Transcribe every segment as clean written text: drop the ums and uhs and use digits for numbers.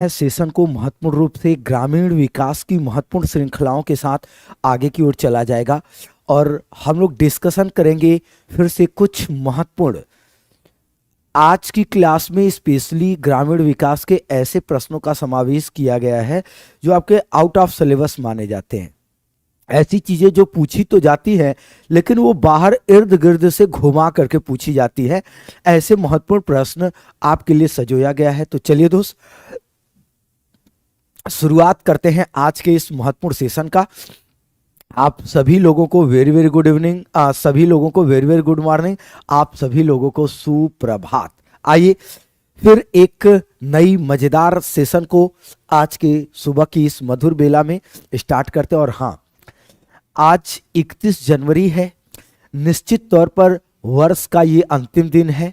Session को महत्वपूर्ण रूप से ग्रामीण विकास की महत्वपूर्ण श्रृंखलाओं के साथ आगे की ओर चला जाएगा और हम लोग डिस्कशन करेंगे फिर से कुछ महत्वपूर्ण आज की क्लास में स्पेशली ग्रामीण विकास के ऐसे प्रश्नों का समावेश किया गया है जो आपके आउट ऑफ सिलेबस माने जाते हैं। ऐसी चीजें जो पूछी तो जाती है लेकिन वो बाहर इर्द गिर्द से घुमा करके पूछी जाती है। ऐसे महत्वपूर्ण प्रश्न आपके लिए सजोया गया है। तो चलिए दोस्त, शुरुआत करते हैं आज के इस महत्वपूर्ण सेशन का। आप सभी लोगों को वेरी वेरी गुड इवनिंग, सभी लोगों को वेरी वेरी गुड मॉर्निंग, आप सभी लोगों को सुप्रभात। आइए फिर एक नई मजेदार सेशन को आज के सुबह की इस मधुर बेला में स्टार्ट करते हैं। और हाँ, आज 31 जनवरी है, निश्चित तौर पर वर्ष का ये अंतिम दिन है।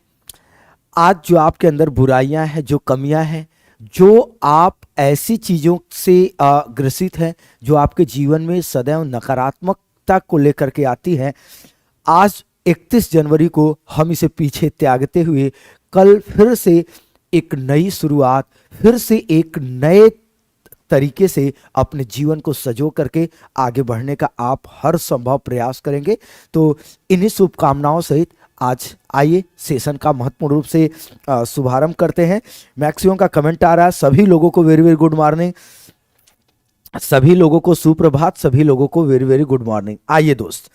आज जो आपके अंदर बुराइयां हैं, जो कमियां हैं, जो आप ऐसी चीज़ों से ग्रसित हैं जो आपके जीवन में सदैव नकारात्मकता को लेकर के आती हैं, आज 31 जनवरी को हम इसे पीछे त्यागते हुए कल फिर से एक नई शुरुआत, फिर से एक नए तरीके से अपने जीवन को सजो करके आगे बढ़ने का आप हर संभव प्रयास करेंगे। तो इन्हीं शुभकामनाओं सहित आज आइए सेशन का महत्वपूर्ण रूप से शुभारंभ करते हैं। मैक्सिमम का कमेंट आ रहा है, सभी लोगों को वेरी वेरी गुड मॉर्निंग, सभी लोगों को सुप्रभात, सभी लोगों को वेरी वेरी गुड मॉर्निंग। आइए दोस्त,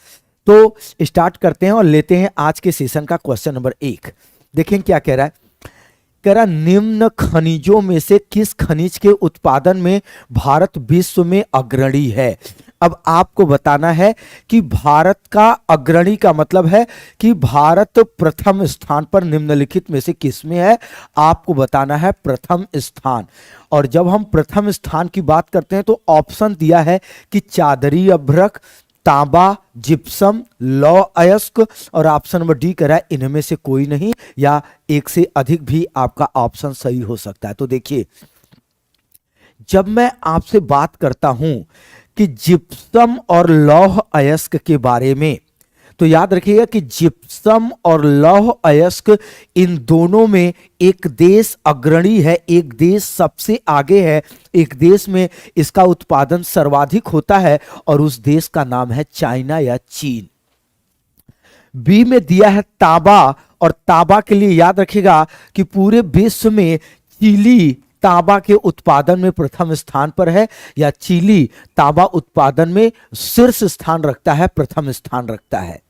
तो स्टार्ट करते हैं और लेते हैं आज के सेशन का क्वेश्चन नंबर 1। देखें क्या कह रहा है। कह रहा निम्न खनिजों में से किस खनिज के उत्पादन में भारत विश्व में अग्रणी है। अब आपको बताना है कि भारत का अग्रणी का मतलब है कि भारत प्रथम स्थान पर निम्नलिखित में से किस में है। आपको बताना है प्रथम स्थान। और जब हम प्रथम स्थान की बात करते हैं तो ऑप्शन दिया है कि चादरी अभ्रक, तांबा, जिप्सम, लौह अयस्क, और ऑप्शन नंबर डी कह रहा है इनमें से कोई नहीं, या एक से अधिक भी आपका ऑप्शन सही हो सकता है। तो देखिए, जब मैं आपसे बात करता हूं कि जिप्सम और लौह अयस्क के बारे में, तो याद रखिएगा कि जिप्सम और लौह अयस्क इन दोनों में एक देश अग्रणी है, एक देश सबसे आगे है, एक देश में इसका उत्पादन सर्वाधिक होता है और उस देश का नाम है चाइना या चीन। बी में दिया है तांबा, और तांबा के लिए याद रखिएगा कि पूरे विश्व में चिली तांबा के उत्पादन में प्रथम स्थान पर है, या चिली तांबा उत्पादन में शीर्ष स्थान रखता है, प्रथम स्थान रखता है।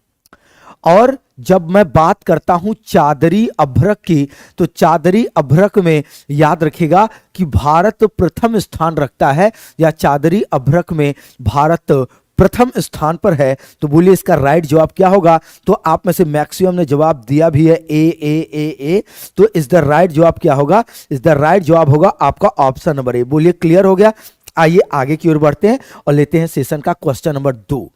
और जब मैं बात करता हूं चादरी अभ्रक की, तो चादरी अभ्रक में याद रखिएगा कि भारत प्रथम स्थान रखता है, या चादरी अभ्रक में भारत प्रथम स्थान पर है। तो बोलिए इसका राइट जवाब क्या होगा। तो आप में से मैक्सिमम ने जवाब दिया भी है ए। तो इस द राइट जवाब क्या होगा। इस द राइट जवाब होगा आपका ऑप्शन नंबर ए। बोलिए क्लियर हो गया। आइए आगे की ओर बढ़ते हैं और लेते हैं सेशन का क्वेश्चन नंबर 2।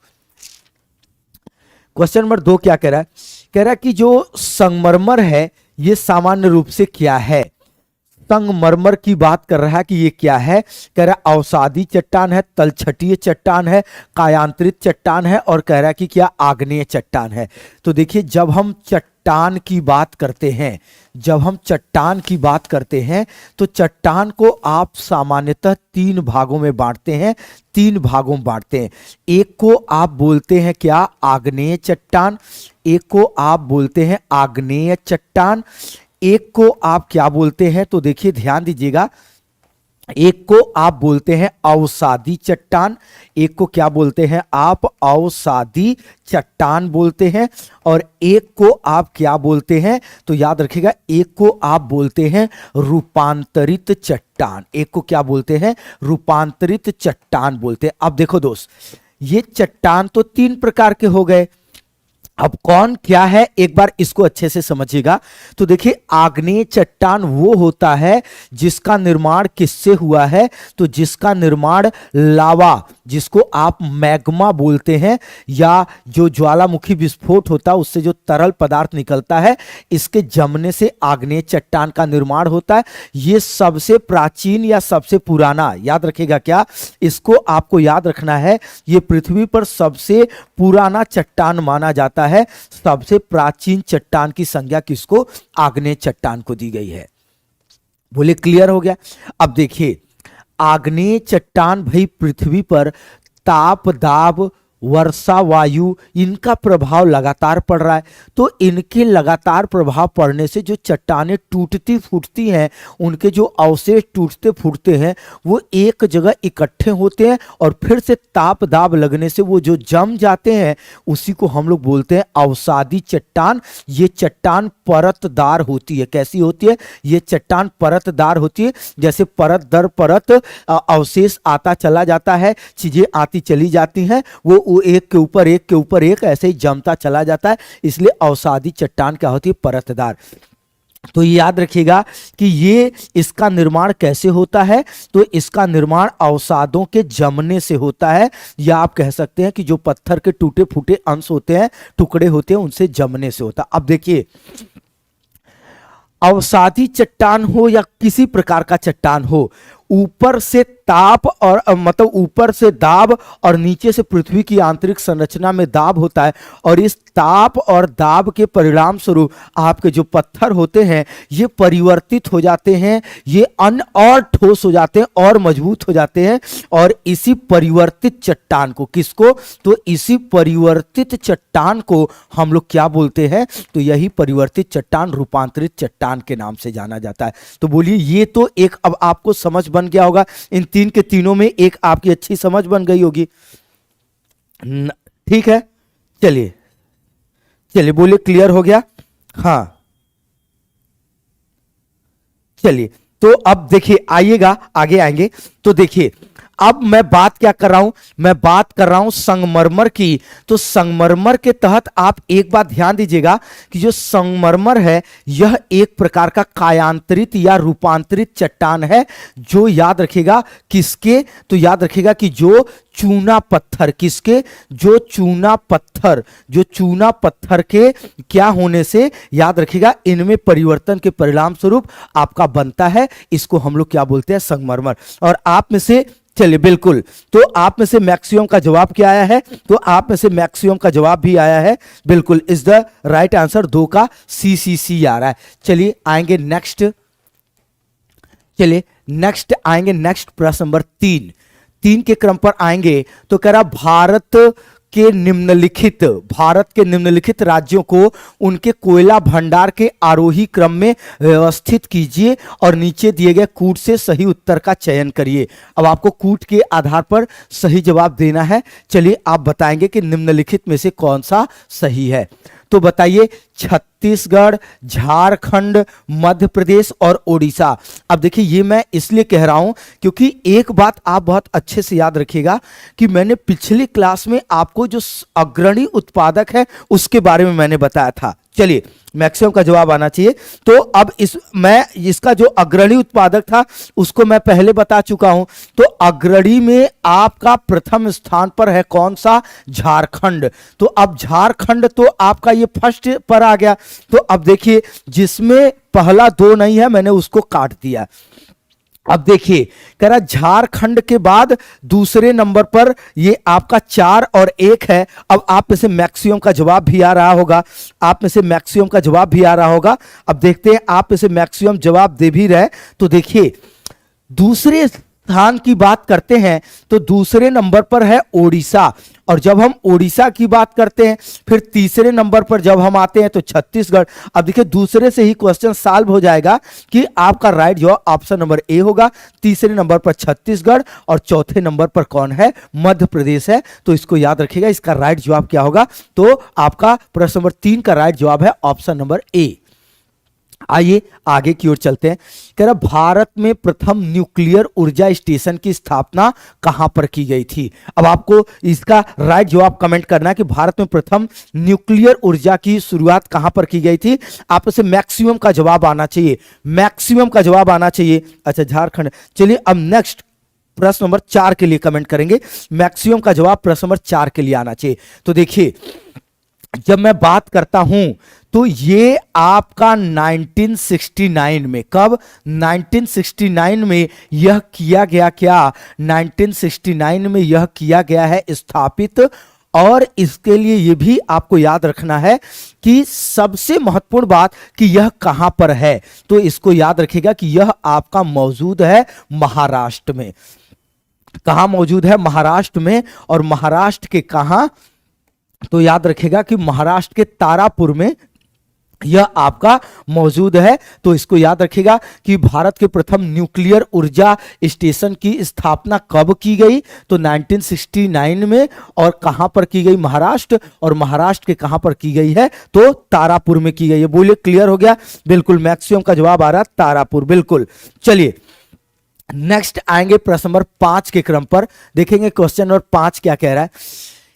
क्वेश्चन नंबर 2 क्या कह रहा है। कह रहा है कि जो संगमरमर है ये सामान्य रूप से क्या है। संगमरमर की बात कर रहा है कि ये क्या है। कह रहा है अवसादी चट्टान है, तलछटीय चट्टान है, कायांतरित चट्टान है, और कह रहा है कि क्या आग्नेय चट्टान है। तो देखिए, जब हम चट्टान की बात करते हैं, जब हम चट्टान की बात करते हैं तो चट्टान को आप सामान्यतः 3 भागों में बांटते हैं, 3 भागों में बांटते हैं। एक को आप बोलते हैं क्या, आग्नेय चट्टान, एक को आप बोलते हैं आग्नेय चट्टान, एक को आप क्या बोलते हैं, तो देखिए ध्यान दीजिएगा, एक को आप बोलते हैं अवसादी चट्टान, एक को क्या बोलते हैं आप, अवसादी चट्टान बोलते हैं, और एक को आप क्या बोलते हैं, तो याद रखिएगा एक को आप बोलते हैं रूपांतरित चट्टान, एक को क्या बोलते हैं, रूपांतरित चट्टान बोलते हैं। अब देखो दोस्त, ये चट्टान तो 3 प्रकार के हो गए। अब कौन क्या है एक बार इसको अच्छे से समझिएगा। तो देखिए, आग्नेय चट्टान वो होता है जिसका निर्माण किससे हुआ है, तो जिसका निर्माण लावा, जिसको आप मैग्मा बोलते हैं, या जो ज्वालामुखी विस्फोट होता है उससे जो तरल पदार्थ निकलता है, इसके जमने से आग्नेय चट्टान का निर्माण होता है। ये सबसे प्राचीन या सबसे पुराना, याद रखिएगा क्या, इसको आपको याद रखना है, ये पृथ्वी पर सबसे पुराना चट्टान माना जाता है। सबसे प्राचीन चट्टान की संज्ञा किसको, आग्नेय चट्टान को दी गई है। बोले क्लियर हो गया। अब देखिए आग्नेय चट्टान भाई पृथ्वी पर ताप दाब वर्षा वायु इनका प्रभाव लगातार पड़ रहा है। तो इनके लगातार प्रभाव पड़ने से जो चट्टानें टूटती फूटती हैं, उनके जो अवशेष टूटते फूटते हैं वो एक जगह इकट्ठे होते हैं और फिर से ताप दाब लगने से वो जो जम जाते हैं, उसी को हम लोग बोलते हैं अवसादी चट्टान। ये चट्टान परतदार होती है। कैसी होती है? ये चट्टान परतदार होती है। जैसे परत दर परत अवशेष आता चला जाता है, चीजें आती चली जाती हैं, वो एक के ऊपर एक के ऊपर एक ऐसे ही जमता चला जाता है। इसलिए अवसादी चट्टान क्या होती है? परतदार। तो याद रखिएगा कि ये इसका निर्माण कैसे होता है? तो इसका निर्माण अवसादों के जमने से होता है, या आप कह सकते हैं कि जो पत्थर के टूटे फूटे अंश होते हैं, टुकड़े होते हैं, उनसे जमने से होता है। अब देखिए अवसादी चट्टान हो या किसी प्रकार का चट्टान हो, ऊपर से ताप और मतलब ऊपर से दाब और नीचे से पृथ्वी की आंतरिक संरचना में दाब होता है, और इस ताप और दाब के परिणाम स्वरूप आपके जो पत्थर होते हैं ये परिवर्तित हो जाते हैं, ये अन्य और ठोस हो जाते हैं और मजबूत हो जाते हैं। और इसी परिवर्तित चट्टान को, किसको? तो इसी परिवर्तित चट्टान को हम लोग क्या बोलते हैं? तो यही परिवर्तित चट्टान रूपांतरित चट्टान के नाम से जाना जाता है। तो बोलिए ये तो एक अब आपको समझ बन गया होगा। इन तीन के तीनों में एक आपकी अच्छी समझ बन गई होगी। ठीक है, चलिए चलिए बोलिए क्लियर हो गया? हाँ चलिए, तो अब देखिए आइएगा आगे आएंगे। तो देखिए अब मैं बात क्या कर रहा हूं? मैं बात कर रहा हूं संगमरमर की। तो संगमरमर के तहत आप एक बात ध्यान दीजिएगा कि जो संगमरमर है यह एक प्रकार का कायांतरित या रूपांतरित चट्टान है, जो याद रखिएगा किसके? तो याद रखिएगा कि जो चूना पत्थर, किसके? जो चूना पत्थर के क्या होने से, याद रखिएगा इनमें परिवर्तन के परिणाम स्वरूप आपका बनता है। इसको हम लोग क्या बोलते हैं? संगमरमर। और आप में से चलिए बिल्कुल, तो आप में से मैक्सिमम का जवाब क्या आया है? तो आप में से मैक्सिमम का जवाब भी आया है बिल्कुल, इज द राइट आंसर। 2 का सी आ रहा है। चलिए आएंगे नेक्स्ट, चलिए नेक्स्ट आएंगे, नेक्स्ट प्रश्न नंबर 3 के क्रम पर आएंगे। तो कह रहा भारत के निम्नलिखित राज्यों को उनके कोयला भंडार के आरोही क्रम में व्यवस्थित कीजिए और नीचे दिए गए कूट से सही उत्तर का चयन करिए। अब आपको कूट के आधार पर सही जवाब देना है। चलिए आप बताएंगे कि निम्नलिखित में से कौन सा सही है। तो बताइए छत्तीसगढ़, झारखंड, मध्य प्रदेश और ओडिशा। अब देखिए ये मैं इसलिए कह रहा हूं क्योंकि एक बात आप बहुत अच्छे से याद रखिएगा कि मैंने पिछली क्लास में आपको जो अग्रणी उत्पादक है उसके बारे में मैंने बताया था। चलिए मैक्सिमम का जवाब आना चाहिए। तो अब इसका जो अग्रणी उत्पादक था उसको मैं पहले बता चुका हूं। तो अग्रणी में आपका प्रथम स्थान पर है कौन सा? झारखंड। तो अब झारखंड तो आपका ये फर्स्ट पर आ गया। तो अब देखिए जिसमें पहला 2 नहीं है मैंने उसको काट दिया। अब देखिए कह रहा झारखंड के बाद दूसरे नंबर पर ये आपका 4 और 1 है। अब आप में से मैक्सिमम का जवाब भी आ रहा होगा, अब देखते हैं आप में से मैक्सिमम जवाब दे भी रहे। तो देखिए दूसरे स्थान की बात करते हैं तो दूसरे नंबर पर है ओडिशा, और जब हम ओडिशा की बात करते हैं फिर तीसरे नंबर पर जब हम आते हैं तो छत्तीसगढ़। अब देखिए दूसरे से ही क्वेश्चन सॉल्व हो जाएगा कि आपका राइट जवाब ऑप्शन नंबर ए होगा। तीसरे नंबर पर छत्तीसगढ़ और चौथे नंबर पर कौन है? मध्य प्रदेश है। तो इसको याद रखिएगा, इसका राइट जवाब क्या होगा? तो आपका प्रश्न नंबर 3 का राइट जवाब है ऑप्शन नंबर ए। आइए आगे की ओर चलते हैं। कह रहा भारत में प्रथम न्यूक्लियर ऊर्जा स्टेशन की स्थापना कहां पर की गई थी? अब आपको इसका राइट जवाब कमेंट करना है कि भारत में प्रथम न्यूक्लियर ऊर्जा की शुरुआत कहां पर की गई थी। आप से मैक्सिमम का जवाब आना चाहिए, अच्छा झारखंड। चलिए अब नेक्स्ट प्रश्न नंबर 4 के लिए कमेंट करेंगे। मैक्सिमम का जवाब प्रश्न नंबर 4 के लिए आना चाहिए। तो देखिए जब मैं बात करता हूं तो ये आपका 1969 में, कब? 1969 में यह किया गया। क्या 1969 में यह किया गया है स्थापित, और इसके लिए यह भी आपको याद रखना है कि सबसे महत्वपूर्ण बात कि यह कहां पर है, तो इसको याद रखिएगा कि यह आपका मौजूद है महाराष्ट्र में। कहां मौजूद है? महाराष्ट्र में। और महाराष्ट्र के कहां? तो याद रखिएगा कि महाराष्ट्र के तारापुर में यह आपका मौजूद है। तो इसको याद रखिएगा कि भारत के प्रथम न्यूक्लियर ऊर्जा स्टेशन की स्थापना कब की गई? तो 1969 में। और कहां पर की गई? महाराष्ट्र। और महाराष्ट्र के कहां पर की गई है? तो तारापुर में की गई है। बोलिए क्लियर हो गया? बिल्कुल, मैक्सिमम का जवाब आ रहा है तारापुर। बिल्कुल। चलिए नेक्स्ट आएंगे प्रश्न नंबर 5 के क्रम पर। देखेंगे क्वेश्चन नंबर 5 क्या कह रहा है।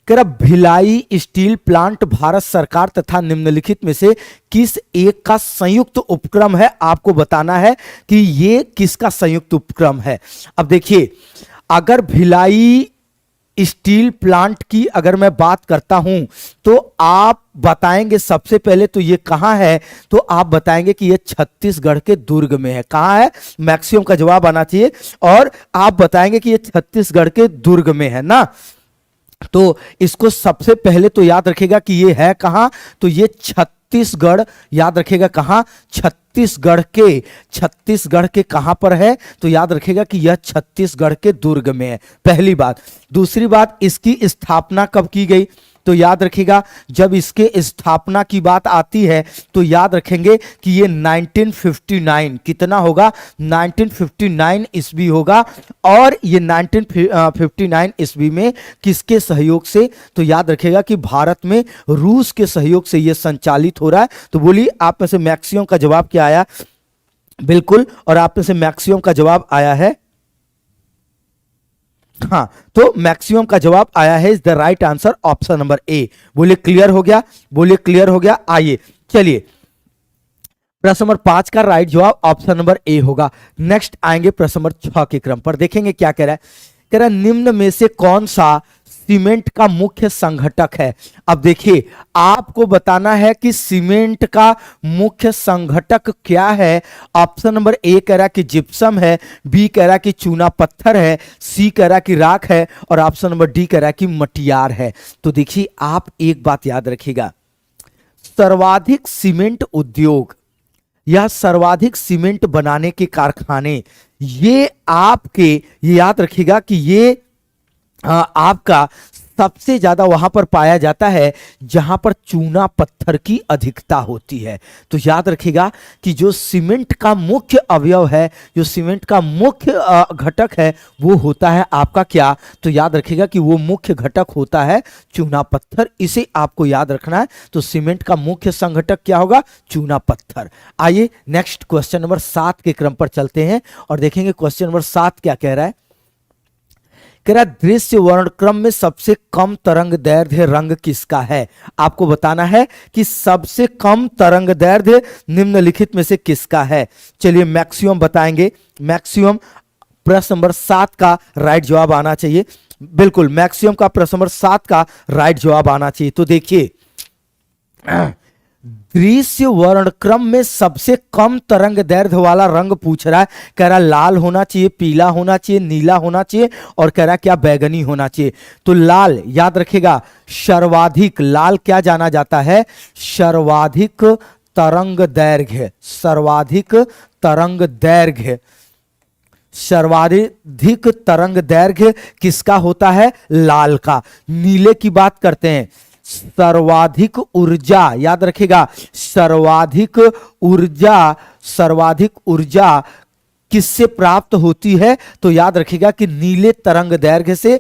कह रहा भिलाई स्टील प्लांट भारत सरकार तथा निम्नलिखित में से किस एक का संयुक्त उपक्रम है? आपको बताना है कि ये किसका संयुक्त उपक्रम है। अब देखिए, अगर भिलाई स्टील प्लांट की अगर मैं बात करता हूं तो आप बताएंगे सबसे पहले तो ये कहां है, तो आप बताएंगे कि ये छत्तीसगढ़ के दुर्ग में है। कहां है? मैक्सिमम का जवाब आना चाहिए। और आप बताएंगे कि ये छत्तीसगढ़ के दुर्ग में है ना। तो इसको सबसे पहले तो याद रखिएगा कि ये है कहां, तो ये छत्तीसगढ़। याद रखिएगा कहां? छत्तीसगढ़ के कहां पर है? तो याद रखिएगा कि यह छत्तीसगढ़ के दुर्ग में है, पहली बात। दूसरी बात, इसकी स्थापना कब की गई? तो याद रखिएगा जब इसके स्थापना की बात आती है तो याद रखेंगे कि ये 1959 कितना होगा? 1959 ईस्वी होगा। और ये 1959 ईस्वी में किसके सहयोग से? तो याद रखिएगा कि भारत में रूस के सहयोग से ये संचालित हो रहा है। तो बोलिए आप में से मैक्सिमम का जवाब क्या आया? बिल्कुल, और आप में से मैक्सिमम का जवाब आया है हाँ, तो मैक्सिमम का जवाब आया है is the right answer option number A. बोलिए क्लियर हो गया? बोलिए क्लियर हो गया? आइए चलिए, प्रश्न नंबर 5 का राइट जवाब ऑप्शन नंबर ए होगा। नेक्स्ट आएंगे प्रश्न नंबर 6 के क्रम पर। देखेंगे क्या कह रहा है। कह रहा है निम्न में से कौन सा सीमेंट का मुख्य संघटक है? अब देखिए, आपको बताना है कि सीमेंट का मुख्य संघटक क्या है। ऑप्शन नंबर ए कह रहा है कि जिप्सम है, बी कह रहा है कि चूना पत्थर है, सी कह रहा है कि राख है, और ऑप्शन नंबर डी कह रहा है कि मटियार है। तो देखिए, आप एक बात याद रखिएगा, सर्वाधिक सीमेंट उद्योग या सर्वाधिक सीमेंट बनाने के कारखाने, ये याद रखिएगा कि ये आपका सबसे ज्यादा वहां पर पाया जाता है जहां पर चूना पत्थर की अधिकता होती है। तो याद रखिएगा कि जो सीमेंट का मुख्य अवयव है, जो सीमेंट का मुख्य घटक है, वो होता है आपका क्या? तो याद रखिएगा कि वो मुख्य घटक होता है चूना पत्थर। इसे आपको याद रखना है। तो सीमेंट का मुख्य संघटक क्या होगा? चूना पत्थर। आइए नेक्स्ट क्वेश्चन नंबर 7 के क्रम पर चलते हैं और देखेंगे क्वेश्चन नंबर 7 क्या कह रहा है। कह रहा दृश्य वर्णक्रम में सबसे कम तरंग दैर्ध्य रंग किसका है? आपको बताना है कि सबसे कम तरंग दैर्ध्य निम्नलिखित में से किसका है। चलिए मैक्सिमम बताएंगे। मैक्सिमम प्रश्न नंबर 7 का राइट जवाब आना चाहिए। बिल्कुल, मैक्सिमम का प्रश्न नंबर 7 का राइट जवाब आना चाहिए। तो देखिए, दृश्य वर्णक्रम में सबसे कम तरंग दैर्ध्य वाला रंग पूछ रहा है। कह रहा लाल होना चाहिए, पीला होना चाहिए, नीला होना चाहिए, और कह रहा क्या बैगनी होना चाहिए। तो लाल, याद रखेगा सर्वाधिक, लाल क्या जाना जाता है? सर्वाधिक तरंग दैर्घ्य, सर्वाधिक तरंग दैर्घ्य, सर्वाधिक तरंग दैर्घ्य किसका होता है? लाल का। नीले की बात करते हैं, सर्वाधिक ऊर्जा, याद रखेगा सर्वाधिक ऊर्जा किससे प्राप्त होती है? तो याद रखेगा कि नीले तरंग दैर्घ्य से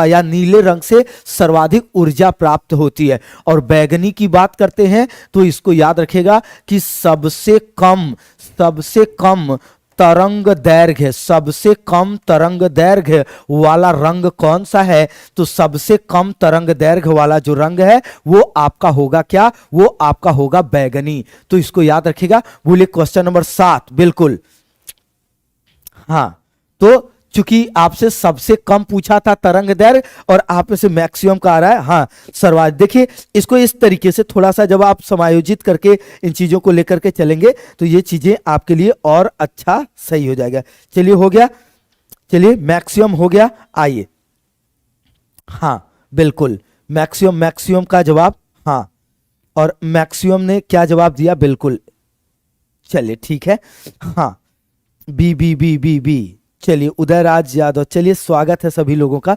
या नीले रंग से सर्वाधिक ऊर्जा प्राप्त होती है। और बैगनी की बात करते हैं तो इसको याद रखेगा कि सबसे कम तरंग दैर्घ्य, सबसे कम तरंग दैर्घ्य वाला रंग कौन सा है? तो सबसे कम तरंग दैर्घ्य वाला जो रंग है वो आपका होगा क्या? वो आपका होगा बैगनी। तो इसको याद रखिएगा। बोलिए क्वेश्चन नंबर 7। बिल्कुल हाँ, तो चूंकि आपसे सबसे कम पूछा था तरंग दैर्घ्य और आप में से मैक्सिमम का आ रहा है हाँ सर्वाधिक। देखिए, इसको इस तरीके से थोड़ा सा जब आप समायोजित करके इन चीजों को लेकर के चलेंगे तो ये चीजें आपके लिए और अच्छा सही हो जाएगा। चलिए हो गया, चलिए मैक्सिमम हो गया। आइए हाँ बिल्कुल, मैक्सिमम, मैक्सिमम का जवाब हाँ, और मैक्सिमम ने क्या जवाब दिया, बिल्कुल, चलिए ठीक है, हाँ, B B B B B. चलिए उदयराज यादव, चलिए स्वागत है सभी लोगों का।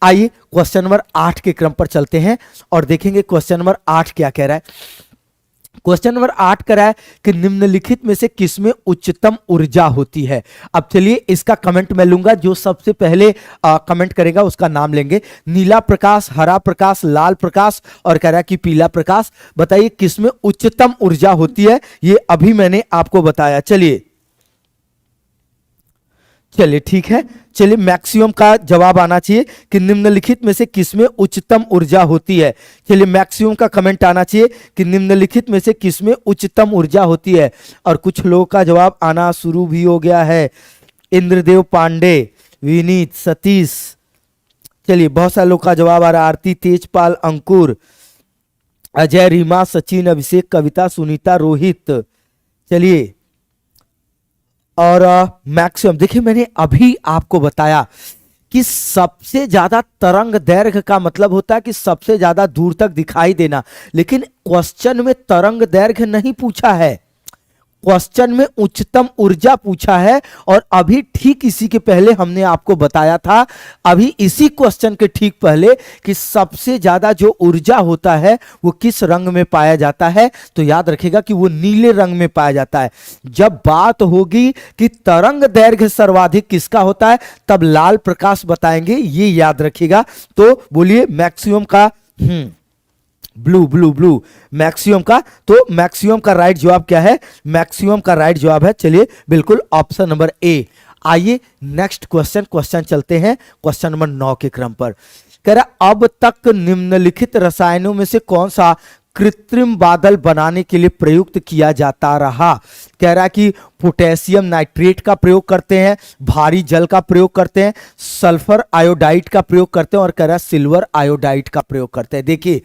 आइए क्वेश्चन नंबर 8 के क्रम पर चलते हैं और देखेंगे क्वेश्चन नंबर 8 क्या कह रहा है। क्वेश्चन नंबर 8 कह रहा है कि निम्नलिखित में से किसमें उच्चतम ऊर्जा होती है। अब चलिए इसका कमेंट मैं लूंगा, जो सबसे पहले कमेंट करेगा उसका नाम लेंगे। नीला प्रकाश, हरा प्रकाश, लाल प्रकाश और कह रहा है कि पीला प्रकाश। बताइए किसमें उच्चतम ऊर्जा होती है, ये अभी मैंने आपको बताया। चलिए ठीक है, चलिए मैक्सिमम का जवाब आना चाहिए कि निम्नलिखित में से किसमें उच्चतम ऊर्जा होती है। चलिए मैक्सिमम का कमेंट आना चाहिए कि निम्नलिखित में से किसमें उच्चतम ऊर्जा होती है। और कुछ लोगों का जवाब आना शुरू भी हो गया है। इंद्रदेव पांडे, विनीत, सतीश, चलिए बहुत सारे लोग का जवाब आ रहा है। आरती, तेजपाल, अंकुर, अजय, रीमा, सचिन, अभिषेक, कविता, सुनीता, रोहित। चलिए और मैक्सिमम, देखिए मैंने अभी आपको बताया कि सबसे ज्यादा तरंग दैर्घ्य का मतलब होता है कि सबसे ज्यादा दूर तक दिखाई देना, लेकिन क्वेश्चन में तरंग दैर्घ्य नहीं पूछा है, क्वेश्चन में उच्चतम ऊर्जा पूछा है। और अभी ठीक इसी के पहले हमने आपको बताया था, अभी इसी क्वेश्चन के ठीक पहले, कि सबसे ज्यादा जो ऊर्जा होता है वो किस रंग में पाया जाता है, तो याद रखिएगा कि वो नीले रंग में पाया जाता है। जब बात होगी कि तरंग दैर्घ्य सर्वाधिक किसका होता है, तब लाल प्रकाश बताएंगे, ये याद रखिएगा। तो बोलिए मैक्सिमम का ब्लू ब्लू ब्लू, मैक्सिमम का, तो मैक्सिमम का राइट जवाब क्या है, मैक्सिमम का राइट जवाब है, चलिए बिल्कुल ऑप्शन नंबर ए। आइए नेक्स्ट क्वेश्चन चलते हैं क्वेश्चन नंबर 9 के क्रम पर। कह रहा अब तक निम्नलिखित रसायनों में से कौन सा कृत्रिम बादल बनाने के लिए प्रयुक्त किया जाता रहा। कह रहा है कि पोटेशियम नाइट्रेट का प्रयोग करते हैं, भारी जल का प्रयोग करते हैं, सल्फर आयोडाइड का प्रयोग करते हैं और कह रहा है सिल्वर आयोडाइड का प्रयोग करते हैं। देखिए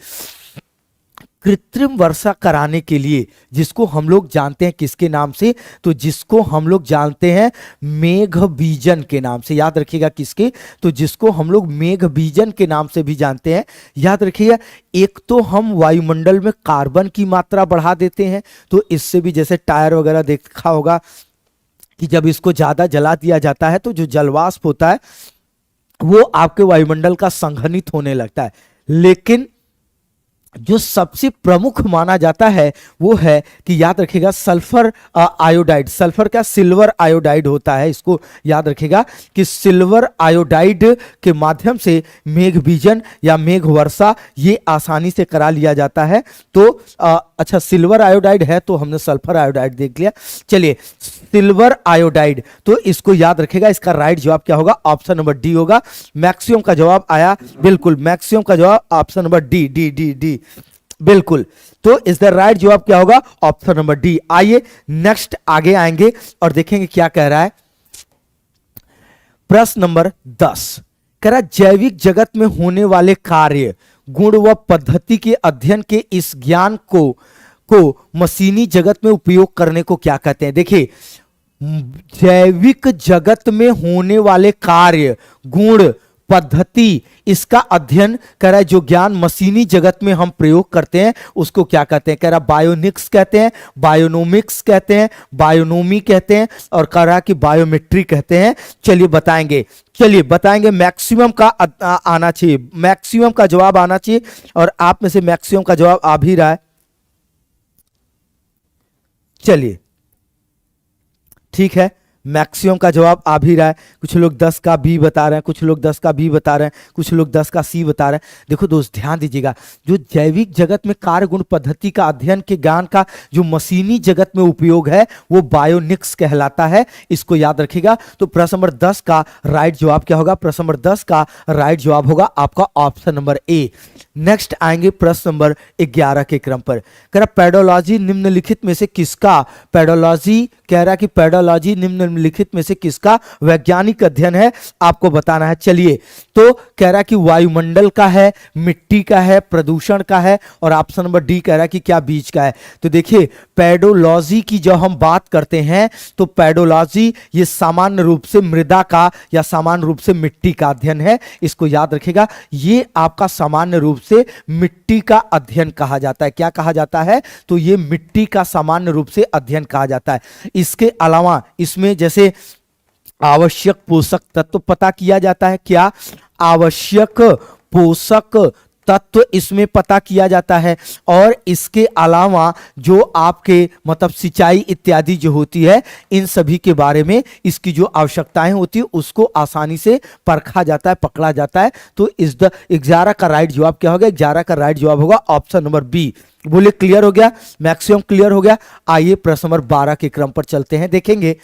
कृत्रिम वर्षा कराने के लिए, जिसको हम लोग जानते हैं किसके नाम से, तो जिसको हम लोग जानते हैं मेघ बीजन के नाम से। याद रखिएगा किसके, तो जिसको हम लोग मेघ बीजन के नाम से भी जानते हैं। याद रखिएगा, एक तो हम वायुमंडल में कार्बन की मात्रा बढ़ा देते हैं, तो इससे भी, जैसे टायर वगैरह देखा होगा कि जब इसको ज्यादा जला दिया जाता है तो जो जलवाष्प होता है वो आपके वायुमंडल का संघनित होने लगता है। लेकिन जो सबसे प्रमुख माना जाता है वो है कि याद रखिएगा सल्फर आयोडाइड, सल्फर क्या, सिल्वर आयोडाइड होता है। इसको याद रखिएगा कि सिल्वर आयोडाइड के माध्यम से मेघ बीजन या मेघ वर्षा ये आसानी से करा लिया जाता है। तो अच्छा सिल्वर आयोडाइड है तो हमने सल्फर आयोडाइड देख लिया। चलिए सिल्वर आयोडाइड, तो इसको याद रखिएगा, इसका राइट जवाब क्या होगा, ऑप्शन नंबर डी होगा। मैक्सिमम का जवाब आया, बिल्कुल मैक्सिमम का जवाब option number D D D D, बिल्कुल। तो इस द राइट जवाब क्या होगा, ऑप्शन नंबर डी। आइए नेक्स्ट आगे आएंगे और देखेंगे क्या कह रहा है। प्रश्न नंबर 10 कह रहा है जैविक जगत में होने वाले कार्य, गुण व पद्धति के अध्ययन के इस ज्ञान को मशीनी जगत में उपयोग करने को क्या कहते हैं। देखिए जैविक जगत में होने वाले कार्य, गुण, पद्धति, इसका अध्ययन कर रहा है, जो ज्ञान मशीनी जगत में हम प्रयोग करते हैं उसको क्या कहते हैं। कह रहा बायोनिक्स कहते हैं, बायोनोमिक्स कहते हैं, बायोनोमी कहते हैं और कह रहा कि बायोमेट्री कहते हैं। चलिए बताएंगे, मैक्सिमम का आना चाहिए, मैक्सिमम का जवाब आना चाहिए और आप में से मैक्सिमम का जवाब आ भी रहा है। चलिए ठीक है, मैक्सिमम का जवाब आ भी रहा है। कुछ लोग 10 का बी बता रहे हैं, कुछ लोग 10 का बी बता रहे हैं, कुछ लोग 10 का सी बता रहे हैं। देखो दोस्त ध्यान दीजिएगा, जो जैविक जगत में कार्य गुण पद्धति का अध्ययन के ज्ञान का जो मशीनी जगत में उपयोग है वो बायोनिक्स कहलाता है, इसको याद रखिएगा। तो प्रश्न नंबर 10 का राइट जवाब क्या होगा, प्रश्न नंबर 10 का राइट जवाब होगा आपका ऑप्शन नंबर ए। नेक्स्ट आएंगे प्रश्न नंबर 11 के क्रम पर। कह रहा पेडोलॉजी निम्नलिखित में से किसका, पेडोलॉजी कह रहा कि पेडोलॉजी निम्नलिखित में से किसका वैज्ञानिक अध्ययन है, आपको बताना है। चलिए तो कह रहा कि वायुमंडल का है, मिट्टी का है, प्रदूषण का है और ऑप्शन नंबर डी कह रहा कि क्या बीज का है। तो देखिए पेडोलॉजी की जब हम बात करते हैं तो पेडोलॉजी ये सामान्य रूप से मृदा का या सामान्य रूप से मिट्टी का अध्ययन है, इसको याद रखिएगा। ये आपका सामान्य रूप से मिट्टी का अध्ययन कहा जाता है। क्या कहा जाता है? तो ये मिट्टी का सामान्य रूप से अध्ययन कहा जाता है। इसके अलावा इसमें जैसे आवश्यक पोषक तत्व पता किया जाता है। क्या? आवश्यक पोषक तत्व इसमें पता किया जाता है। और इसके अलावा जो आपके मतलब सिंचाई इत्यादि जो होती है, इन सभी के बारे में इसकी जो आवश्यकताएं होती है उसको आसानी से परखा जाता है, पकड़ा जाता है। तो इस 11 का राइट जवाब क्या होगा? 11 का राइट जवाब होगा ऑप्शन नंबर बी। बोलिए क्लियर हो गया? मैक्सिमम क्लियर हो गया। आइए प्रश्न नंबर 12 के क्रम पर चलते हैं। देखेंगे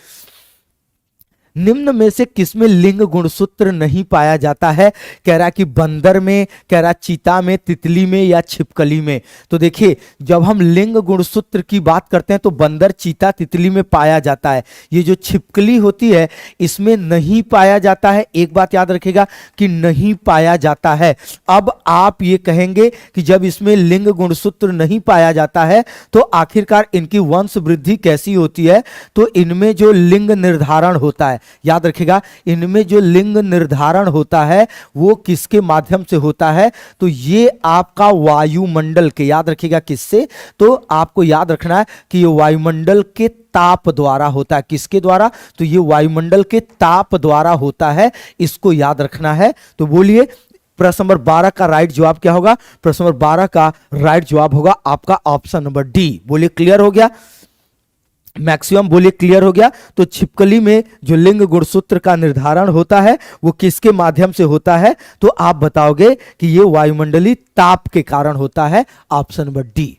निम्न में से किसमें लिंग गुणसूत्र नहीं पाया जाता है? कह रहा कि बंदर में, कह रहा चीता में, तितली में या छिपकली में। तो देखिए जब हम लिंग गुणसूत्र की बात करते हैं तो बंदर, चीता, तितली में पाया जाता है। ये जो छिपकली होती है इसमें नहीं पाया जाता है। एक बात याद रखिएगा कि नहीं पाया जाता है। अब आप ये कहेंगे कि जब इसमें लिंग गुणसूत्र नहीं पाया जाता है तो आखिरकार इनकी वंश वृद्धि कैसी होती है? तो इनमें जो लिंग निर्धारण होता है, याद रखिएगा, इनमें जो लिंग निर्धारण होता है वो किसके माध्यम से होता है? तो ये आपका वायुमंडल के, याद रखिएगा किससे? तो आपको याद रखना है कि ये वायुमंडल के ताप द्वारा होता है। किसके द्वारा? तो ये वायुमंडल के ताप द्वारा होता है, इसको याद रखना है। तो बोलिए प्रश्न नंबर 12 का राइट जवाब क्या होगा? प्रश्न नंबर 12 का राइट जवाब होगा आपका ऑप्शन नंबर डी। बोलिए क्लियर हो गया? मैक्सिमम बोलिए क्लियर हो गया। तो छिपकली में जो लिंग गुणसूत्र का निर्धारण होता है वो किसके माध्यम से होता है? तो आप बताओगे कि ये वायुमंडलीय ताप के कारण होता है, ऑप्शन नंबर डी।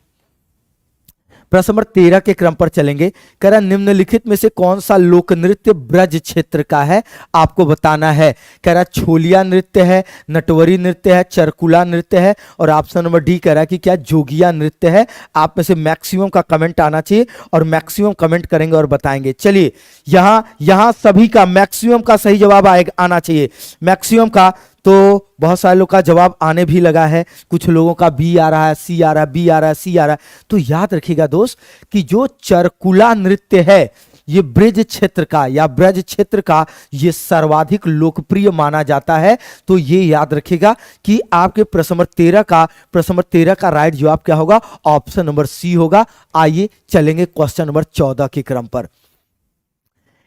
प्रश्न नंबर 13 के क्रम पर चलेंगे। कह रहा निम्नलिखित में से कौन सा लोक नृत्य ब्रज क्षेत्र का है? आपको बताना है। कह रहा छोलिया नृत्य है, नटवरी नृत्य है, चरकुला नृत्य है, और ऑप्शन नंबर डी कह रहा है कि क्या जोगिया नृत्य है। आप में से मैक्सिमम का कमेंट आना चाहिए और मैक्सिमम कमेंट करेंगे और बताएंगे। चलिए यहां सभी का मैक्सिमम का सही जवाब आना चाहिए। मैक्सिमम का तो बहुत सारे लोग का जवाब आने भी लगा है, कुछ लोगों का बी आ रहा है, सी आ रहा है, बी आ रहा है, सी आ रहा है। तो याद रखिएगा दोस्त कि जो चरकुला नृत्य है ये ब्रज क्षेत्र का या ब्रज क्षेत्र का ये सर्वाधिक लोकप्रिय माना जाता है। तो ये याद रखिएगा कि आपके प्रश्न नंबर 13 का राइट जवाब क्या होगा? ऑप्शन नंबर सी होगा। आइए चलेंगे क्वेश्चन नंबर 14 के क्रम पर।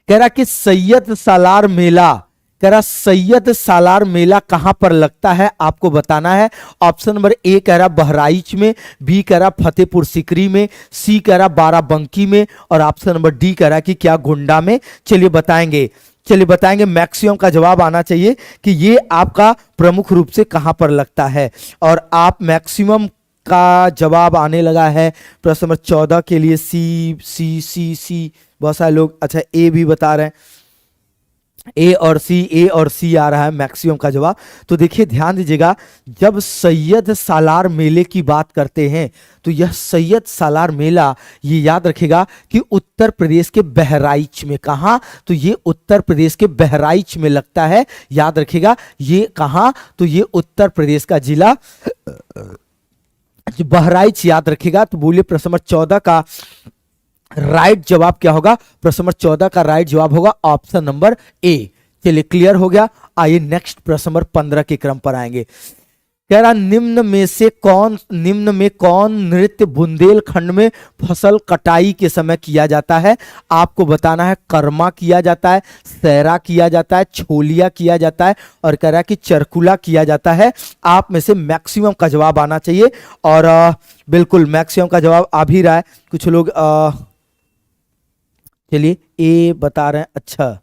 कह रहा कि सैयद सालार मेला, कह रहा सैयद सालार मेला कहां पर लगता है? आपको बताना है। ऑप्शन नंबर ए कह रहा बहराइच में, बी कह रहा फतेहपुर सीकरी में, सी कह रहा बाराबंकी में, और ऑप्शन नंबर डी कह रहा कि क्या गोंडा में। चलिए बताएंगे। मैक्सिमम का जवाब आना चाहिए कि ये आपका प्रमुख रूप से कहां पर लगता है। और आप मैक्सिमम का जवाब आने लगा है प्रश्न नंबर 14 के लिए सी। बहुत सारे लोग अच्छा ए भी बता रहे हैं, ए और सी आ रहा है मैक्सिमम का जवाब। तो देखिए ध्यान दीजिएगा, जब सैयद सालार मेले की बात करते हैं तो यह सैयद सालार मेला ये याद रखेगा कि उत्तर प्रदेश के बहराइच में। कहां? तो ये उत्तर प्रदेश के बहराइच में लगता है। याद रखेगा ये कहां? तो ये उत्तर प्रदेश का जिला बहराइच याद रखेगा। तो बोलिए प्रश्न नंबर 14 का राइट जवाब क्या होगा? प्रश्न नंबर 14 का राइट जवाब होगा ऑप्शन नंबर ए। चलिए क्लियर हो गया। आइए नेक्स्ट प्रश्न नंबर 15 के क्रम पर आएंगे। कह रहा निम्न में कौन नृत्य बुंदेलखंड में फसल कटाई के समय किया जाता है? आपको बताना है। कर्मा किया जाता है, सैरा किया जाता है, छोलिया किया जाता है, और कह रहा है कि चरकुला किया जाता है। आप में से मैक्सिमम का जवाब आना चाहिए और बिल्कुल मैक्सिमम का जवाब आ भी रहा है। कुछ लोग चलिए ए बता रहे हैं। अच्छा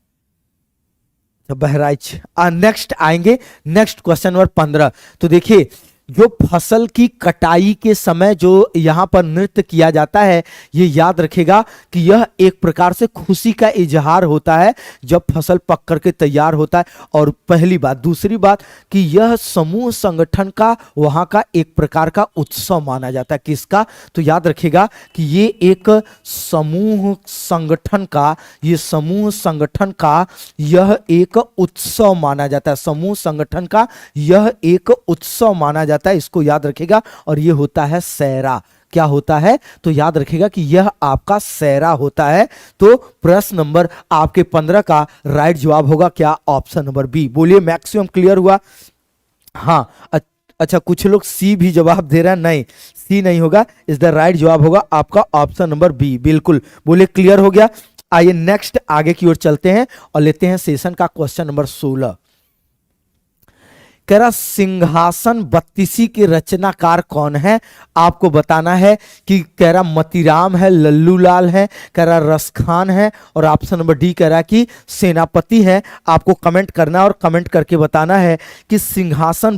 बहराइच। नेक्स्ट आएंगे, नेक्स्ट क्वेश्चन नंबर 15। तो देखिए जो फसल की कटाई के समय जो यहां पर नृत्य किया जाता है ये याद रखेगा कि यह एक प्रकार से खुशी का इजहार होता है जब फसल पक करके तैयार होता है। और पहली बात, दूसरी बात कि यह समूह संगठन का वहां का एक प्रकार का उत्सव माना जाता है। किसका? तो याद रखेगा कि ये एक समूह संगठन का यह एक उत्सव माना जाता है। समूह संगठन का यह एक उत्सव माना जाता है, इसको याद रखेगा। और यह होता है सैरा। क्या होता है? तो याद रखेगा कि यह आपका सैरा होता है। तो प्रश्न नंबर आपके 15 का राइट जवाब होगा क्या? Option number B. बोलिए मैक्सिमम क्लियर हुआ? हाँ अच्छा, कुछ लोग सी भी जवाब दे रहे हैं, नहीं सी नहीं होगा, इस द राइट जवाब होगा आपका ऑप्शन नंबर बी। बिल्कुल, बोले क्लियर हो गया। आइए नेक्स्ट आगे की ओर चलते हैं और लेते हैं सेशन का क्वेश्चन नंबर 16। कह रहा सिंहासन बत्तीसी के रचनाकार कौन है, आपको बताना है कि कह रहा मतीराम है, लल्लू लाल है, कह रहा रसखान है, और ऑप्शन नंबर डी कह रहा कि सेनापति है। आपको कमेंट करना और कमेंट करके बताना है कि सिंहासन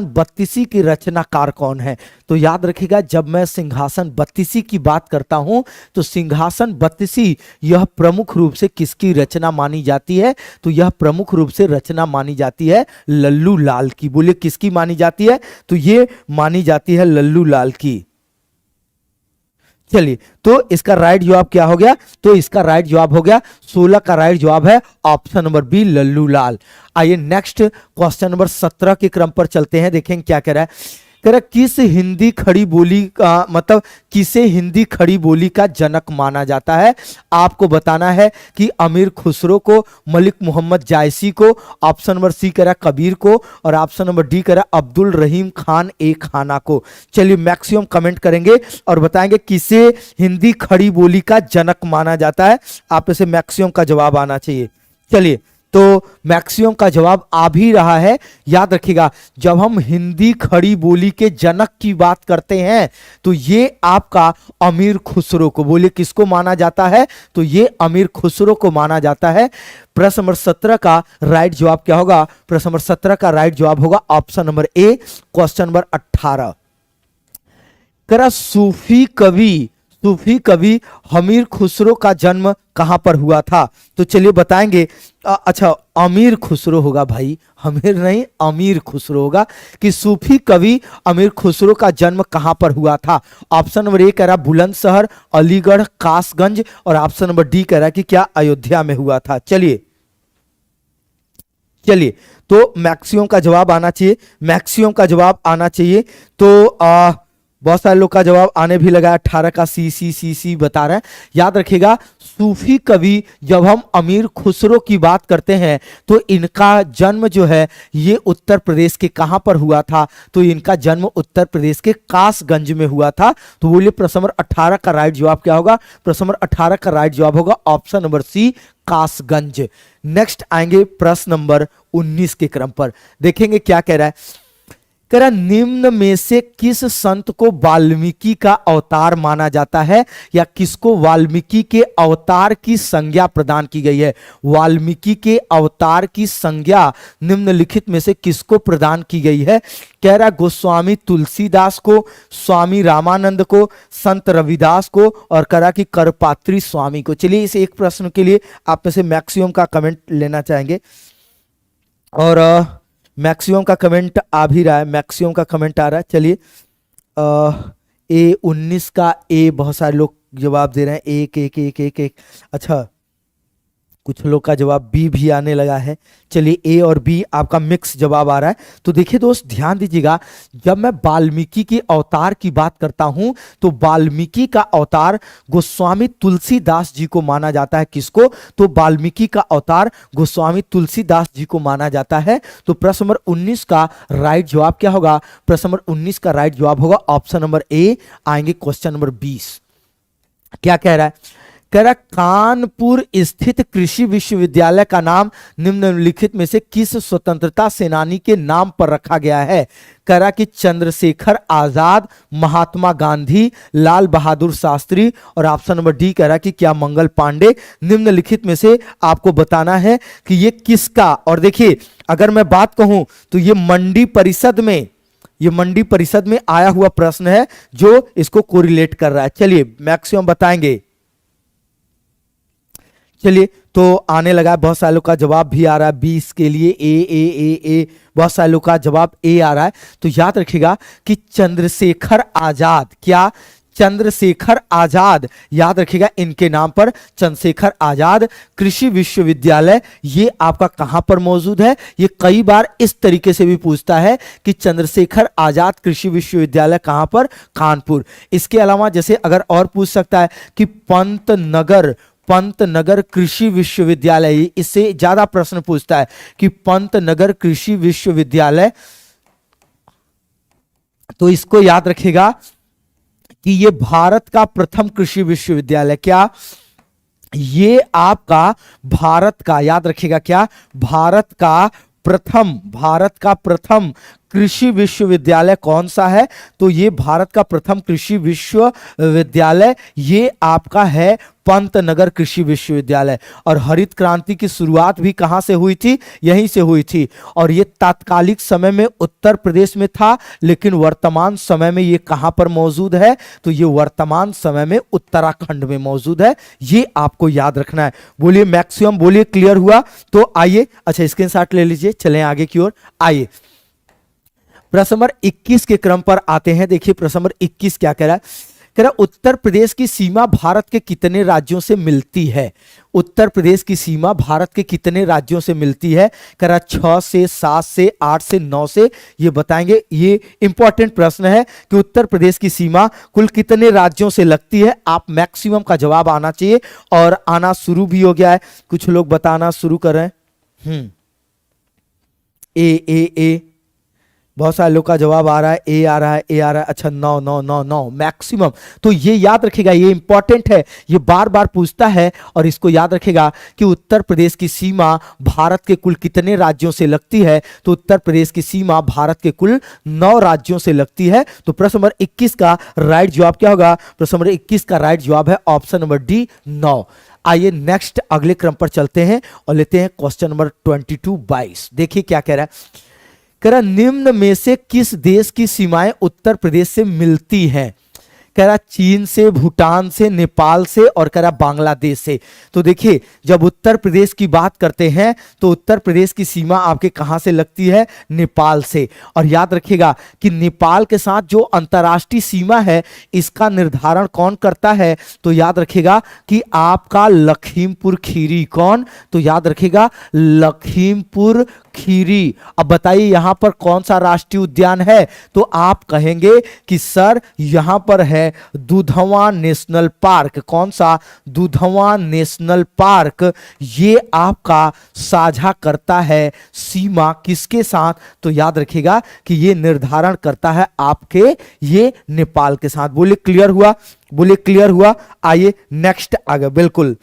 बत्तीसी की रचनाकार कौन है। तो याद रखिएगा, जब मैं सिंहासन बत्तीसी की बात करता हूं तो सिंहासन बत्तीसी यह प्रमुख रूप से किसकी रचना मानी जाती है, तो यह प्रमुख रूप से रचना मानी जाती है लल्लू लाल की। बोलिए किसकी मानी जाती है, तो ये मानी जाती है लल्लू लाल की। चलिए, तो इसका राइट जवाब क्या हो गया, तो इसका राइट जवाब हो गया 16 का राइट जवाब है ऑप्शन नंबर बी लल्लू लाल। आइए नेक्स्ट क्वेश्चन नंबर 17 के क्रम पर चलते हैं, देखेंगे क्या कह रहा है। कह रहा किस हिंदी खड़ी बोली का मतलब किसे हिंदी खड़ी बोली का जनक माना जाता है। आपको बताना है कि अमीर खुसरो को, मलिक मोहम्मद जायसी को, ऑप्शन नंबर सी कह रहा कबीर को, और ऑप्शन नंबर डी कह रहा अब्दुल रहीम खान ए खाना को। चलिए मैक्सिमम कमेंट करेंगे और बताएंगे किसे हिंदी खड़ी बोली का जनक माना जाता है। आप इसे मैक्सिमम का जवाब आना चाहिए। चलिए, तो मैक्सिमम का जवाब आ भी रहा है। याद रखिएगा, जब हम हिंदी खड़ी बोली के जनक की बात करते हैं तो ये आपका अमीर खुसरो को, बोलिए किसको माना जाता है, तो ये अमीर खुसरो को माना जाता है। प्रश्न नंबर 17 का राइट जवाब क्या होगा, प्रश्न नंबर 17 का राइट जवाब होगा option number A, question number 18। करा सूफी कवि अमीर खुसरो का जन्म कहां पर हुआ था, तो चलिए बताएंगे। अच्छा, अमीर खुसरो होगा भाई, अमीर नहीं अमीर खुसरो होगा, कि सूफी कवि अमीर खुसरो का जन्म कहां पर हुआ था। ऑप्शन नंबर ए कह रहा बुलंदशहर, अलीगढ़, कासगंज, और ऑप्शन नंबर डी कह रहा कि क्या अयोध्या में हुआ था। चलिए तो मैक्सिमम का जवाब आना चाहिए, मैक्सिमम का जवाब आना चाहिए। तो बहुत सारे लोग का जवाब आने भी लगा, 18 का सी बता रहे हैं। याद रखिएगा, सूफी कवि जब हम अमीर खुसरो की बात करते हैं तो इनका जन्म जो है ये उत्तर प्रदेश के कहां पर हुआ था, तो इनका जन्म उत्तर प्रदेश के कासगंज में हुआ था। तो बोलिए प्रश्न नंबर 18 का राइट जवाब क्या होगा, प्रश्न नंबर 18 का राइट जवाब होगा option number C, Kasganj. Next आएंगे प्रश्न नंबर 19 के क्रम पर, देखेंगे क्या कह रहा है। कह रहा निम्न में से किस संत को वाल्मीकि का अवतार माना जाता है, या किसको वाल्मीकि के अवतार की संज्ञा प्रदान की गई है। वाल्मीकि के अवतार की संज्ञा निम्नलिखित में से किसको प्रदान की गई है। कह रहा गोस्वामी तुलसीदास को, स्वामी रामानंद को, संत रविदास को, और कह रहा कि करपात्री स्वामी को। चलिए इस एक प्रश्न के लिए आप में से मैक्सिमम का कमेंट लेना चाहेंगे, और मैक्सिमम का कमेंट आ भी रहा है, मैक्सिमम का कमेंट आ रहा है। चलिए A19 का ए, बहुत सारे लोग जवाब दे रहे हैं, एक एक एक एक एक। अच्छा, कुछ लोग का जवाब बी भी आने लगा है। चलिए ए और बी आपका मिक्स जवाब आ रहा है। तो देखिए दोस्त ध्यान दीजिएगा, जब मैं वाल्मीकि के अवतार की बात करता हूं तो वाल्मीकि का अवतार गोस्वामी तुलसीदास जी को माना जाता है। किसको, तो वाल्मीकि का अवतार गोस्वामी तुलसीदास जी को माना जाता है। तो प्रश्न नंबर 19 का राइट जवाब क्या होगा, प्रश्न नंबर 19 का राइट जवाब होगा ऑप्शन नंबर ए। आएंगे क्वेश्चन नंबर 20, क्या कह रहा है। कह रहा कानपुर स्थित कृषि विश्वविद्यालय का नाम निम्नलिखित में से किस स्वतंत्रता सेनानी के नाम पर रखा गया है। कह रहा कि चंद्रशेखर आजाद, महात्मा गांधी, लाल बहादुर शास्त्री, और ऑप्शन नंबर डी कह रहा कि क्या मंगल पांडे। निम्नलिखित में से आपको बताना है कि ये किसका, और देखिए अगर मैं बात कहूं तो ये मंडी परिषद में आया हुआ प्रश्न है जो इसको कोरिलेट कर रहा है। चलिए मैक्सिमम बताएंगे। चलिए तो आने लगा, बहुत सारे लोग का जवाब भी आ रहा है 20 के लिए ए, बहुत सारे लोग का जवाब ए आ रहा है। तो याद रखिएगा कि चंद्रशेखर आजाद, क्या चंद्रशेखर आजाद, याद रखिएगा इनके नाम पर चंद्रशेखर आजाद कृषि विश्वविद्यालय ये आपका कहां पर मौजूद है। ये कई बार इस तरीके से भी पूछता है कि चंद्रशेखर आजाद कृषि विश्वविद्यालय कहां पर, कानपुर। इसके अलावा जैसे अगर और पूछ सकता है कि पंतनगर कृषि विश्वविद्यालय, इससे ज्यादा प्रश्न पूछता है कि पंतनगर कृषि विश्वविद्यालय तो इसको याद रखेगा कि ये भारत का प्रथम कृषि विश्वविद्यालय, क्या ये आपका भारत का, याद रखिएगा क्या, भारत का प्रथम कृषि विश्वविद्यालय कौन सा है? तो ये भारत का प्रथम कृषि विश्वविद्यालय ये आपका है पंतनगर कृषि विश्वविद्यालय। और हरित क्रांति की शुरुआत भी कहां से हुई थी? यहीं से हुई थी। और ये तात्कालिक समय में उत्तर प्रदेश में था, लेकिन वर्तमान समय में ये कहां पर मौजूद है? तो ये वर्तमान समय में उत्तराखंड में मौजूद है। ये आपको याद रखना है। बोलिए मैक्सिमम, बोलिए क्लियर हुआ? तो आइए, अच्छा स्क्रीनशॉट ले लीजिए, चलें आगे की ओर। आइए प्रश्न नंबर 21 के क्रम पर आते हैं। देखिए प्रश्न नंबर 21 क्या कह रहा है? कह रहा उत्तर प्रदेश की सीमा भारत के कितने राज्यों से मिलती है? उत्तर प्रदेश की सीमा भारत के कितने राज्यों से मिलती है? कह रहा 6 से, 7 से, 8 से, 9 से, ये बताएंगे। ये इंपॉर्टेंट प्रश्न है कि उत्तर प्रदेश की सीमा कुल कितने राज्यों से लगती है। आप मैक्सिमम का जवाब आना चाहिए, और आना शुरू भी हो गया है। कुछ लोग बताना शुरू कर रहे हैं। ए बहुत सारे लोग का जवाब आ रहा है, ए आ रहा है, ए आ रहा है। अच्छा 9 9 9 9 मैक्सिमम। तो ये याद रखेगा, ये इंपॉर्टेंट है, ये बार बार पूछता है। और इसको याद रखेगा कि उत्तर प्रदेश की सीमा भारत के कुल कितने राज्यों से लगती है? तो उत्तर प्रदेश की सीमा भारत के कुल 9 राज्यों से लगती है। तो प्रश्न नंबर 21 का राइट जवाब क्या होगा? प्रश्न नंबर 21 का राइट जवाब है ऑप्शन नंबर डी, 9। आइए नेक्स्ट अगले क्रम पर चलते हैं और लेते हैं क्वेश्चन नंबर 22। देखिए क्या कह रहा है? कह रहा निम्न में से किस देश की सीमाएं उत्तर प्रदेश से मिलती हैं? कह रहा चीन से, भूटान से, नेपाल से, और कह रहा बांग्लादेश से। तो देखिए जब उत्तर प्रदेश की बात करते हैं तो उत्तर प्रदेश की सीमा आपके कहां से लगती है? नेपाल से। और याद रखिएगा कि नेपाल के साथ जो अंतर्राष्ट्रीय सीमा है इसका निर्धारण कौन करता है? तो याद रखिएगा कि आपका लखीमपुर खीरी। कौन? तो याद रखिएगा लखीमपुर खीरी। अब बताइए यहां पर कौन सा राष्ट्रीय उद्यान है? तो आप कहेंगे कि सर यहां पर है दुधवा नेशनल पार्क। कौन सा? Dudhwa national park. ये आपका साझा करता है सीमा किसके साथ? तो याद रखिएगा कि ये निर्धारण करता है आपके ये नेपाल के साथ। बोलिए क्लियर हुआ? बोलिए क्लियर हुआ? आइए नेक्स्ट आगे। बिल्कुल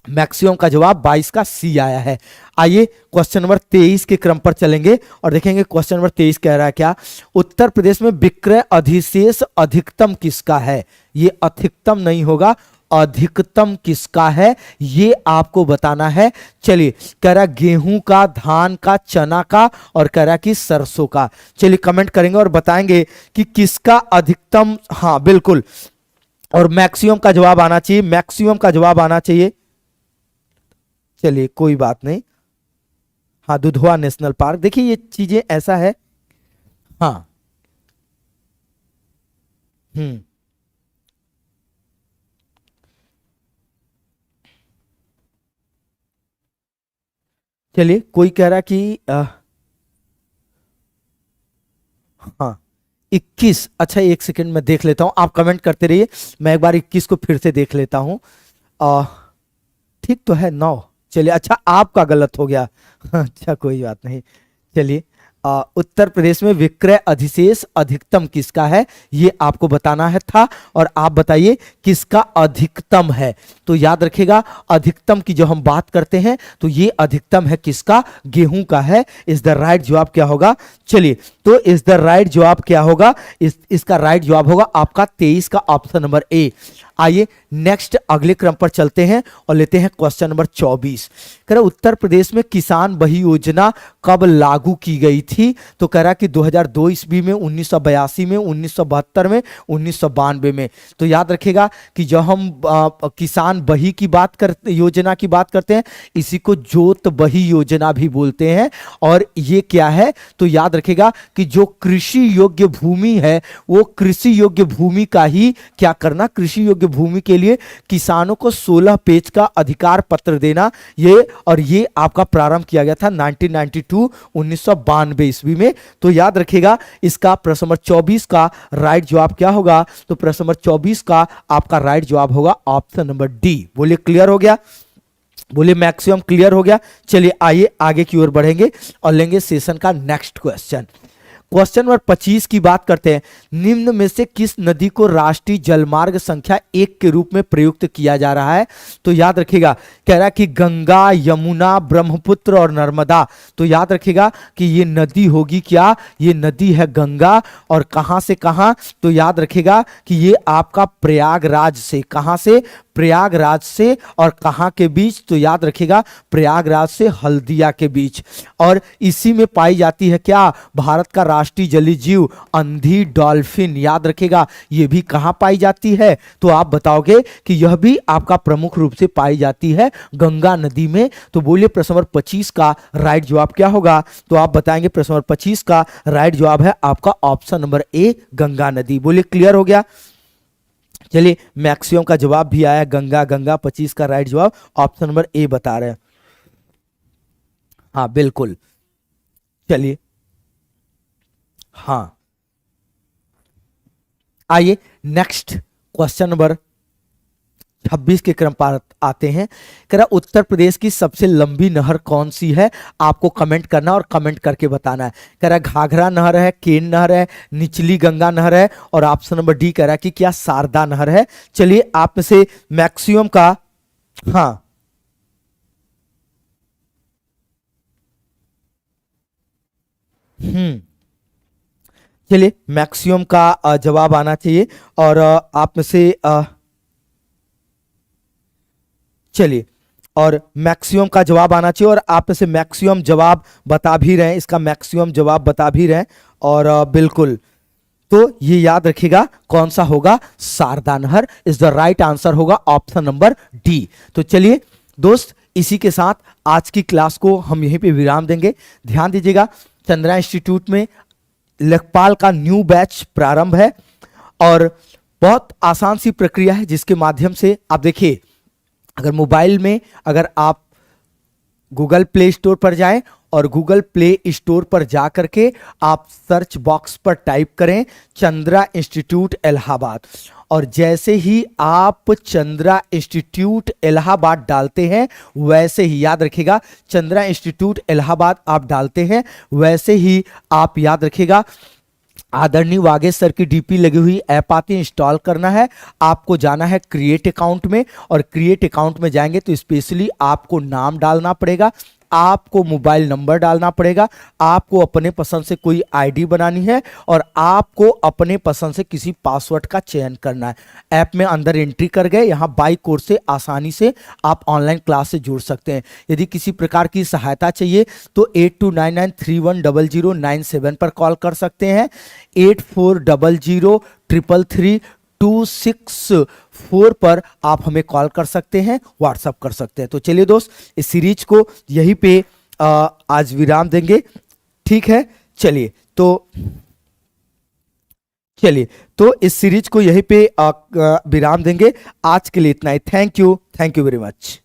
मैक्सिमम का जवाब 22 का सी आया है। आइए क्वेश्चन नंबर 23 के क्रम पर चलेंगे और देखेंगे क्वेश्चन नंबर 23 कह रहा है क्या? उत्तर प्रदेश में विक्रय अधिशेष अधिकतम किसका है? ये अधिकतम नहीं होगा, अधिकतम किसका है ये आपको बताना है। चलिए कह रहा गेहूं का, धान का, चना का, और कह रहा कि सरसों का। चलिए कमेंट करेंगे और बताएंगे कि किसका अधिकतम। हाँ बिल्कुल, और मैक्सिमम का जवाब आना चाहिए, मैक्सिमम का जवाब आना चाहिए। चलिए कोई बात नहीं। हाँ दुधवा नेशनल पार्क। देखिए ये चीजें ऐसा है। हाँ चलिए कोई कह रहा कि हाँ 21। अच्छा एक सेकंड में देख लेता हूं, आप कमेंट करते रहिए, मैं एक बार 21 को फिर से देख लेता हूं। ठीक तो है 9। चलिए अच्छा आपका गलत हो गया। अच्छा कोई बात नहीं। चलिए उत्तर प्रदेश में विक्रय अधिशेष अधिकतम किसका है ये आपको बताना है था, और आप बताइए किसका अधिकतम है। तो याद रखिएगा अधिकतम की जो हम बात करते हैं तो ये अधिकतम है किसका? गेहूं का है। इज द राइट जवाब क्या होगा? चलिए तो इज द राइट जवाब क्या होगा? इसका राइट जवाब होगा आपका 23 का ऑप्शन नंबर ए। आइए नेक्स्ट अगले क्रम पर चलते हैं और लेते हैं क्वेश्चन नंबर 24। कह रहा उत्तर प्रदेश में किसान बही योजना कब लागू की गई थी? तो कह रहा कि 2002 ईस्वी में, 1982 में, 1972 में, 1992 में। तो याद रखिएगा कि जब हम किसान बही की बात करते, योजना की बात करते हैं, इसी को जोत बही योजना भी बोलते हैं। और ये क्या है? तो याद रखिएगा कि जो कृषि योग्य भूमि है वो कृषि योग्य भूमि का ही क्या करना? कृषि योग्य भूमि के लिए किसानों को 16 पेज का अधिकार पत्र देना। ये और ये आपका प्रारंभ किया गया था 1992 ईस्वी में। तो याद रखिएगा इसका प्रश्न नंबर 24 का राइट जवाब क्या होगा? तो प्रश्न नंबर 24 का आपका राइट जवाब होगा ऑप्शन नंबर डी। बोलिए क्लियर हो गया? बोलिए मैक्सिमम क्लियर हो गया? चलिए आइए आगे की ओर बढ़ेंगे और लेंगे सेशन का नेक्स्ट क्वेश्चन। क्वेश्चन नंबर 25 की बात करते हैं। निम्न में से किस नदी को राष्ट्रीय जलमार्ग संख्या 1 के रूप में प्रयुक्त किया जा रहा है? तो याद रखिएगा, कह रहा है कि गंगा, यमुना, ब्रह्मपुत्र और नर्मदा। तो याद रखिएगा कि ये नदी होगी क्या? ये नदी है गंगा। और कहां से कहां? तो याद रखिएगा कि ये आपका प्रयागराज से, कहां से? प्रयागराज से। और कहां के बीच? तो याद रखिएगा प्रयागराज से हल्दिया के बीच। और इसी में पाई जाती है क्या? भारत का राष्ट्रीय जलीय जीव अंधी डॉल्फिन। याद रखिएगा यह भी कहां पाई जाती है? तो आप बताओगे कि यह भी आपका प्रमुख रूप से पाई जाती है गंगा नदी में। तो बोलिए प्रश्न नंबर 25 का राइट जवाब क्या होगा? तो आप बताएंगे प्रश्न नंबर 25 का राइट जवाब है आपका ऑप्शन नंबर ए, गंगा नदी। बोलिए क्लियर हो गया? चलिए मैक्सिमम का जवाब भी आया गंगा। गंगा 25 का राइट जवाब ऑप्शन नंबर ए बता रहे हैं। हाँ बिल्कुल। चलिए हाँ, आइए नेक्स्ट क्वेश्चन नंबर 26 के क्रम पर आते हैं। कह रहा उत्तर प्रदेश की सबसे लंबी नहर कौन सी है? आपको कमेंट करना और कमेंट करके बताना है। कह रहा घाघरा नहर है, केन नहर है, निचली गंगा नहर है, और ऑप्शन नंबर डी कह रहा है कि क्या शारदा नहर है। चलिए आप में से मैक्सिमम का, हाँ चलिए मैक्सिमम का जवाब आना चाहिए। और आप में से चलिए, और मैक्सिमम का जवाब आना चाहिए। और आप में से मैक्सिमम जवाब बता भी रहे हैं, इसका मैक्सिमम जवाब बता भी रहे हैं। और बिल्कुल, तो ये याद रखिएगा कौन सा होगा? शारदा नहर इज द राइट आंसर होगा ऑप्शन नंबर डी। तो चलिए दोस्त, इसी के साथ आज की क्लास को हम यहीं पे विराम देंगे। ध्यान दीजिएगा, चंद्रा इंस्टीट्यूट में लेखपाल का न्यू बैच प्रारंभ है, और बहुत आसान सी प्रक्रिया है जिसके माध्यम से आप देखिए, अगर मोबाइल में अगर आप गूगल प्ले स्टोर पर जाएं और गूगल प्ले स्टोर पर जा करके आप सर्च बॉक्स पर टाइप करें चंद्रा इंस्टीट्यूट इलाहाबाद, और जैसे ही आप चंद्रा इंस्टीट्यूट इलाहाबाद डालते हैं, वैसे ही याद रखिएगा चंद्रा इंस्टीट्यूट इलाहाबाद आप डालते हैं, वैसे ही आप याद रखिएगा आदरणीय वागेश सर की डीपी लगी हुई ऐप आती है, इंस्टॉल करना है। आपको जाना है क्रिएट अकाउंट में, और क्रिएट अकाउंट में जाएंगे तो स्पेशली आपको नाम डालना पड़ेगा, आपको मोबाइल नंबर डालना पड़ेगा, आपको अपने पसंद से कोई आईडी बनानी है, और आपको अपने पसंद से किसी पासवर्ड का चयन करना है। ऐप में अंदर एंट्री कर गए, यहाँ बाई कोर्स से आसानी से आप ऑनलाइन क्लास से जुड़ सकते हैं। यदि किसी प्रकार की सहायता चाहिए तो 8299310097 पर कॉल कर सकते हैं। 8400333264 पर आप हमें कॉल कर सकते हैं, व्हाट्सअप कर सकते हैं। तो चलिए दोस्त, इस सीरीज को यहीं पे आज विराम देंगे, ठीक है? चलिए तो इस सीरीज को यहीं पे विराम देंगे। आज के लिए इतना ही। Thank you very much.